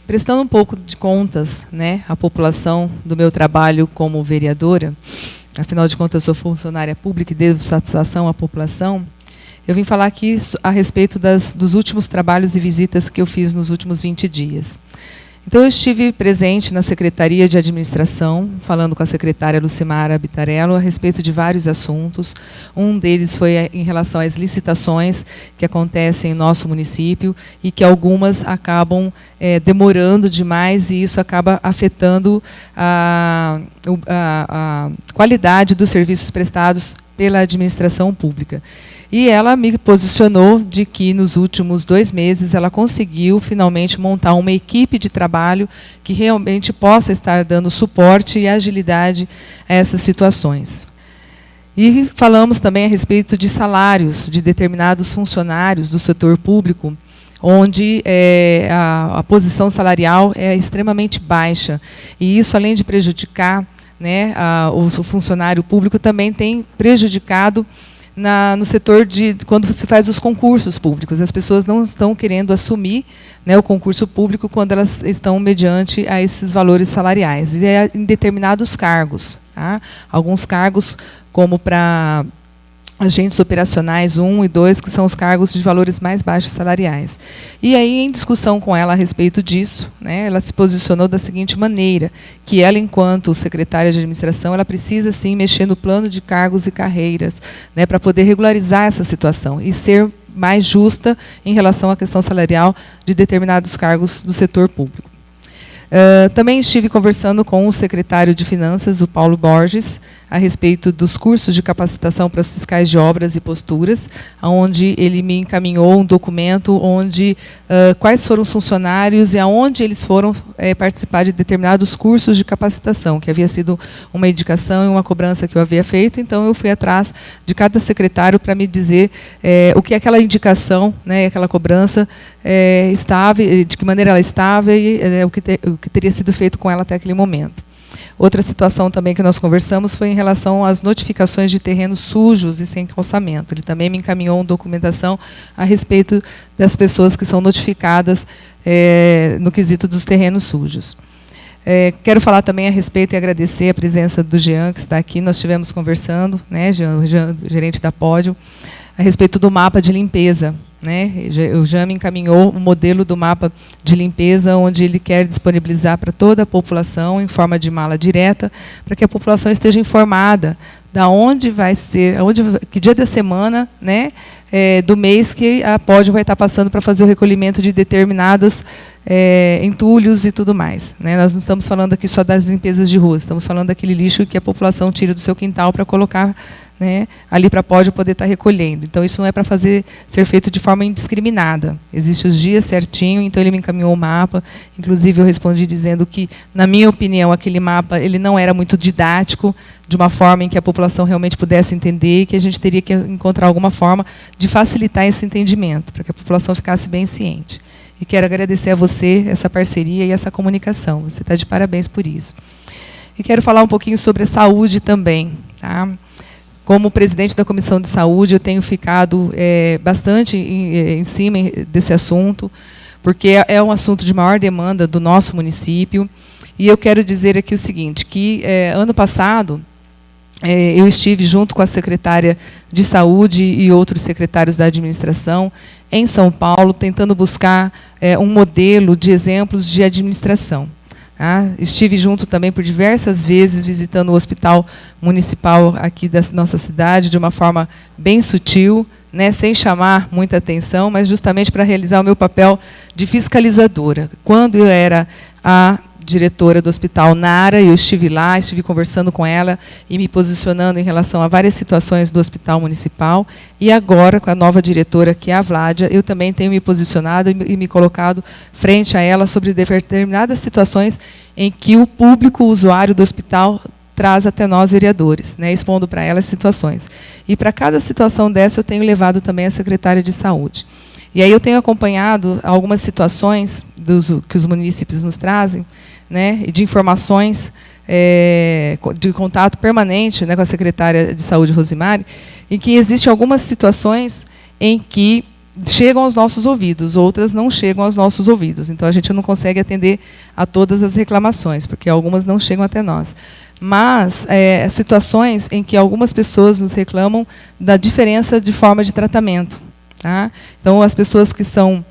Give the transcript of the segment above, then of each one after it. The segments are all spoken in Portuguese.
Prestando um pouco de contas, né, à população do meu trabalho como vereadora, afinal de contas eu sou funcionária pública e devo satisfação à população, eu vim falar aqui a respeito dos últimos trabalhos e visitas que eu fiz nos últimos 20 dias. Então, eu estive presente na Secretaria de Administração, falando com a secretária Lucimara Bitarello a respeito de vários assuntos. Um deles foi em relação às licitações que acontecem em nosso município e que algumas acabam demorando demais e isso acaba afetando a qualidade dos serviços prestados pela administração pública. E ela me posicionou de que, nos últimos 2 meses, ela conseguiu, finalmente, montar uma equipe de trabalho que realmente possa estar dando suporte e agilidade a essas situações. E falamos também a respeito de salários de determinados funcionários do setor público, onde a posição salarial é extremamente baixa. E isso, além de prejudicar, né, o funcionário público, também tem prejudicado no setor de quando você faz os concursos públicos. As pessoas não estão querendo assumir, né, o concurso público quando elas estão mediante a esses valores salariais. E é em determinados cargos. Tá? Alguns cargos, como para agentes operacionais 1 e 2, que são os cargos de valores mais baixos salariais. E aí, em discussão com ela a respeito disso, né, ela se posicionou da seguinte maneira, que ela, enquanto secretária de administração, ela precisa, sim, mexer no plano de cargos e carreiras, né, para poder regularizar essa situação e ser mais justa em relação à questão salarial de determinados cargos do setor público. Também estive conversando com o secretário de Finanças, o Paulo Borges, a respeito dos cursos de capacitação para os fiscais de obras e posturas, onde ele me encaminhou um documento onde quais foram os funcionários e aonde eles foram participar de determinados cursos de capacitação, que havia sido uma indicação e uma cobrança que eu havia feito. Então, eu fui atrás de cada secretário para me dizer o que aquela indicação, né, aquela cobrança estava, de que maneira ela estava e o que teria sido feito com ela até aquele momento. Outra situação também que nós conversamos foi em relação às notificações de terrenos sujos e sem calçamento. Ele também me encaminhou uma documentação a respeito das pessoas que são notificadas no quesito dos terrenos sujos. Quero falar também a respeito e agradecer a presença do Jean, que está aqui. Nós estivemos conversando, né, Jean, gerente da Pódio, a respeito do mapa de limpeza. Né? O Jean me encaminhou um modelo do mapa de limpeza, onde ele quer disponibilizar para toda a população, em forma de mala direta, para que a população esteja informada da onde vai ser, que dia da semana, né, do mês que a Pódio vai estar passando para fazer o recolhimento de determinadas entulhos e tudo mais. Né? Nós não estamos falando aqui só das limpezas de rua, estamos falando daquele lixo que a população tira do seu quintal para colocar, né, ali para a Pódio poder estar recolhendo. Então, isso não é para ser feito de forma indiscriminada. Existem os dias certinho, então ele me encaminhou o mapa. Inclusive, eu respondi dizendo que, na minha opinião, aquele mapa ele não era muito didático, de uma forma em que a população realmente pudesse entender, e que a gente teria que encontrar alguma forma de facilitar esse entendimento, para que a população ficasse bem ciente. E quero agradecer a você essa parceria e essa comunicação. Você está de parabéns por isso. E quero falar um pouquinho sobre a saúde também. Tá? Como presidente da Comissão de Saúde, eu tenho ficado bastante em cima desse assunto, porque é um assunto de maior demanda do nosso município. E eu quero dizer aqui o seguinte, que ano passado eu estive junto com a secretária de Saúde e outros secretários da administração em São Paulo, tentando buscar um modelo de exemplos de administração. Estive junto também por diversas vezes, visitando o hospital municipal aqui da nossa cidade, de uma forma bem sutil, né, sem chamar muita atenção, mas justamente para realizar o meu papel de fiscalizadora. Quando eu era a diretora do Hospital Nara, eu estive lá, estive conversando com ela e me posicionando em relação a várias situações do Hospital Municipal. E agora, com a nova diretora, que é a Vládia, eu também tenho me posicionado e me colocado frente a ela sobre determinadas situações em que o público, o usuário do hospital, traz até nós, vereadores, né, expondo para ela as situações. E para cada situação dessa, eu tenho levado também a secretária de Saúde. E aí eu tenho acompanhado algumas situações que os munícipes nos trazem, né, de informações, de contato permanente, né, com a secretária de Saúde, Rosimari, em que existem algumas situações em que chegam aos nossos ouvidos, outras não chegam aos nossos ouvidos. Então, a gente não consegue atender a todas as reclamações, porque algumas não chegam até nós. Mas situações em que algumas pessoas nos reclamam da diferença de forma de tratamento. Tá? Então, as pessoas que são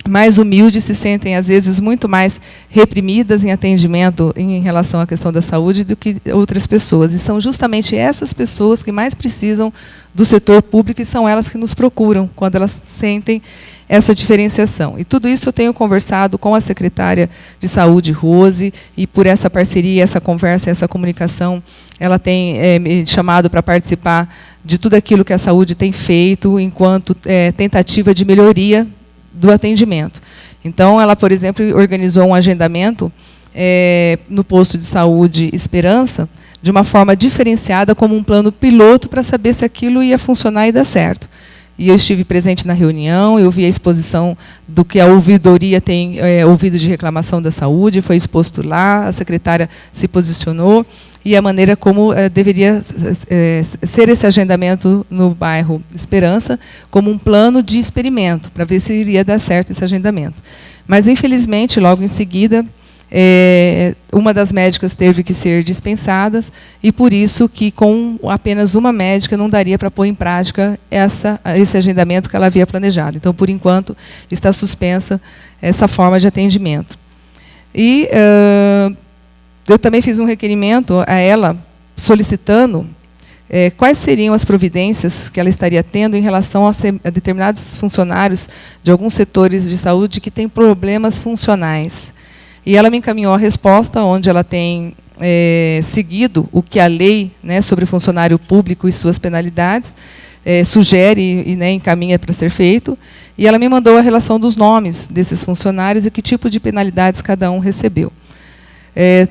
mais humildes se sentem, às vezes, muito mais reprimidas em atendimento em relação à questão da saúde do que outras pessoas. E são justamente essas pessoas que mais precisam do setor público e são elas que nos procuram quando elas sentem essa diferenciação. E tudo isso eu tenho conversado com a secretária de Saúde, Rose, e por essa parceria, essa conversa, essa comunicação, ela tem me chamado para participar de tudo aquilo que a saúde tem feito enquanto tentativa de melhoria do atendimento. Então, ela, por exemplo, organizou um agendamento no posto de saúde Esperança, de uma forma diferenciada, como um plano piloto, para saber se aquilo ia funcionar e dar certo. E eu estive presente na reunião, eu vi a exposição do que a ouvidoria tem ouvido de reclamação da saúde, foi exposto lá, a secretária se posicionou, e a maneira como deveria ser esse agendamento no bairro Esperança, como um plano de experimento, para ver se iria dar certo esse agendamento. Mas, infelizmente, logo em seguida, uma das médicas teve que ser dispensada, e por isso que com apenas uma médica não daria para pôr em prática esse agendamento que ela havia planejado. Então, por enquanto, está suspensa essa forma de atendimento. E eu também fiz um requerimento a ela, solicitando quais seriam as providências que ela estaria tendo em relação a determinados funcionários de alguns setores de saúde que têm problemas funcionais. E ela me encaminhou a resposta, onde ela tem seguido o que a lei, né, sobre o funcionário público e suas penalidades sugere e encaminha para ser feito. E ela me mandou a relação dos nomes desses funcionários e que tipo de penalidades cada um recebeu.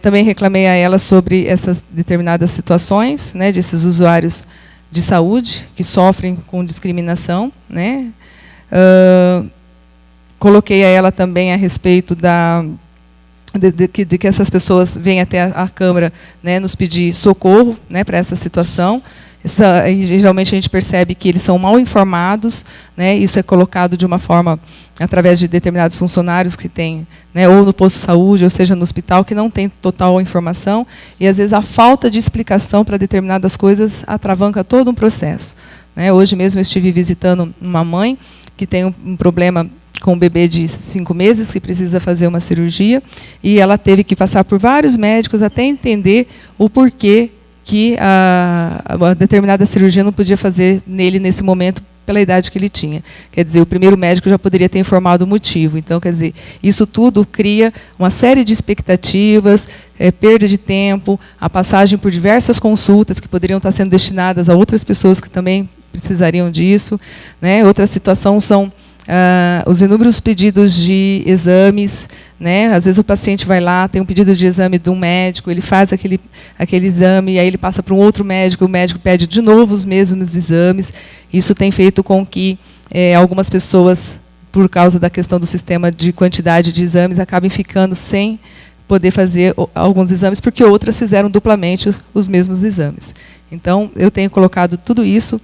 Também reclamei a ela sobre essas determinadas situações, né, desses usuários de saúde que sofrem com discriminação, né. Coloquei a ela também a respeito de que essas pessoas vêm até a Câmara, né, nos pedir socorro, né, para essa situação. Geralmente a gente percebe que eles são mal informados, né, isso é colocado de uma forma através de determinados funcionários que têm, né, ou no posto de saúde, ou seja, no hospital, que não tem total informação, e às vezes a falta de explicação para determinadas coisas atravanca todo um processo. Né. Hoje mesmo eu estive visitando uma mãe que tem um problema com um bebê de 5 meses, que precisa fazer uma cirurgia, e ela teve que passar por vários médicos até entender o porquê que a determinada cirurgia não podia fazer nele nesse momento, pela idade que ele tinha. Quer dizer, o primeiro médico já poderia ter informado o motivo. Então, quer dizer, isso tudo cria uma série de expectativas, perda de tempo, a passagem por diversas consultas que poderiam estar sendo destinadas a outras pessoas que também precisariam disso. Né? Outra situação são os inúmeros pedidos de exames, né? Às vezes o paciente vai lá, tem um pedido de exame de um médico, ele faz aquele exame, e aí ele passa para um outro médico, o médico pede de novo os mesmos exames. Isso tem feito com que algumas pessoas, por causa da questão do sistema de quantidade de exames, acabem ficando sem poder fazer alguns exames, porque outras fizeram duplamente os mesmos exames. Então, eu tenho colocado tudo isso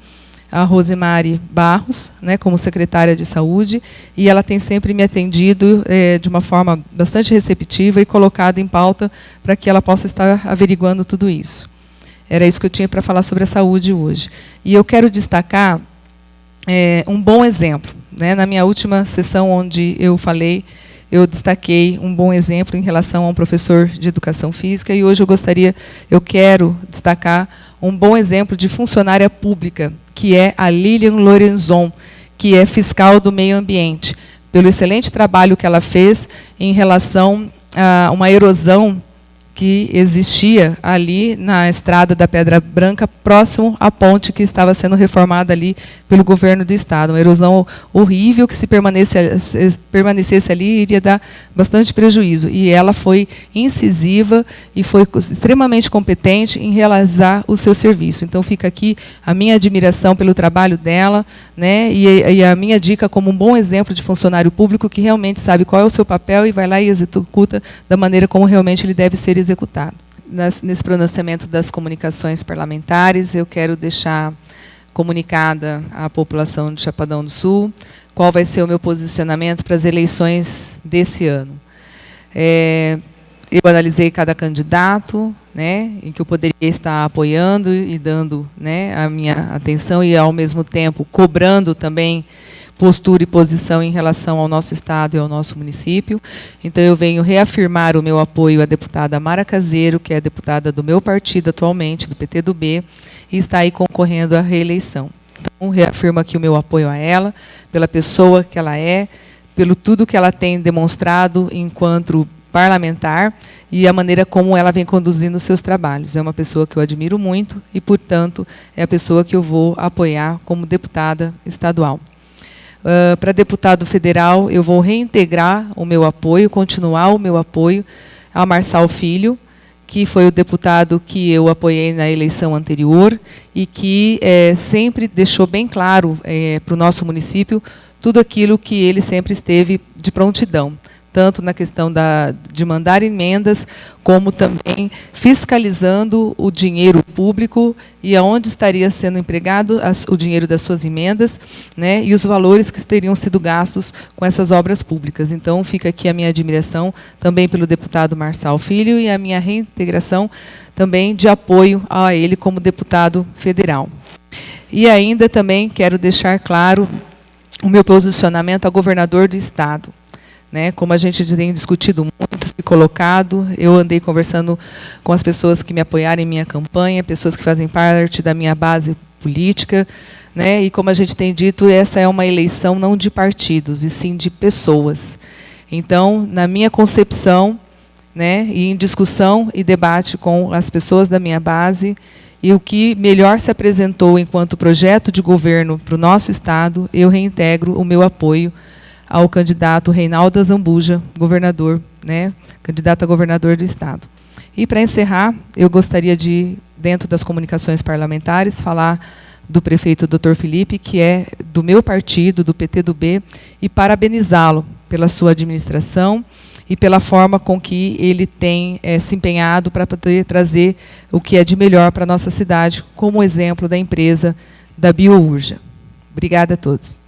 a Rosemary Barros, né, como secretária de saúde, e ela tem sempre me atendido de uma forma bastante receptiva e colocado em pauta para que ela possa estar averiguando tudo isso. Era isso que eu tinha para falar sobre a saúde hoje. E eu quero destacar um bom exemplo. Né, na minha última sessão, onde eu falei, eu destaquei um bom exemplo em relação a um professor de educação física, e hoje eu quero destacar um bom exemplo de funcionária pública, que é a Lilian Lorenzon, que é fiscal do meio ambiente, pelo excelente trabalho que ela fez em relação a uma erosão que existia ali na estrada da Pedra Branca, próximo à ponte que estava sendo reformada ali pelo governo do estado. Uma erosão horrível que, se permanecesse ali, iria dar bastante prejuízo. E ela foi incisiva e foi extremamente competente em realizar o seu serviço. Então, fica aqui a minha admiração pelo trabalho dela, né, e a minha dica como um bom exemplo de funcionário público que realmente sabe qual é o seu papel e vai lá e executa da maneira como realmente ele deve ser executado. Nesse pronunciamento das comunicações parlamentares, eu quero deixar comunicada à população de Chapadão do Sul qual vai ser o meu posicionamento para as eleições desse ano. Eu analisei cada candidato, né, em que eu poderia estar apoiando e dando, né, a minha atenção e, ao mesmo tempo, cobrando também postura e posição em relação ao nosso Estado e ao nosso município. Então, eu venho reafirmar o meu apoio à deputada Mara Caseiro, que é a deputada do meu partido atualmente, do PTdoB, e está aí concorrendo à reeleição. Então, reafirmo aqui o meu apoio a ela, pela pessoa que ela é, pelo tudo que ela tem demonstrado enquanto parlamentar e a maneira como ela vem conduzindo os seus trabalhos. É uma pessoa que eu admiro muito e, portanto, é a pessoa que eu vou apoiar como deputada estadual. Para deputado federal, eu vou reintegrar o meu apoio, continuar o meu apoio ao Marçal Filho, que foi o deputado que eu apoiei na eleição anterior e que sempre deixou bem claro para o nosso município tudo aquilo que ele sempre esteve de prontidão, tanto na questão de mandar emendas, como também fiscalizando o dinheiro público e aonde estaria sendo empregado o dinheiro das suas emendas, né, e os valores que teriam sido gastos com essas obras públicas. Então, fica aqui a minha admiração também pelo deputado Marçal Filho e a minha reintegração também de apoio a ele como deputado federal. E ainda também quero deixar claro o meu posicionamento a governador do Estado. Né, como a gente tem discutido muito, se colocado, eu andei conversando com as pessoas que me apoiaram em minha campanha, pessoas que fazem parte da minha base política, né, e como a gente tem dito, essa é uma eleição não de partidos, e sim de pessoas. Então, na minha concepção, né, e em discussão e debate com as pessoas da minha base, e o que melhor se apresentou enquanto projeto de governo para o nosso Estado, eu reintegro o meu apoio ao candidato Reinaldo Azambuja, governador, né, candidato a governador do Estado. E, para encerrar, eu gostaria de, dentro das comunicações parlamentares, falar do prefeito Dr. Felipe, que é do meu partido, do PTdoB, e parabenizá-lo pela sua administração e pela forma com que ele tem se empenhado para poder trazer o que é de melhor para a nossa cidade, como exemplo da empresa da BioUrja. Obrigada a todos.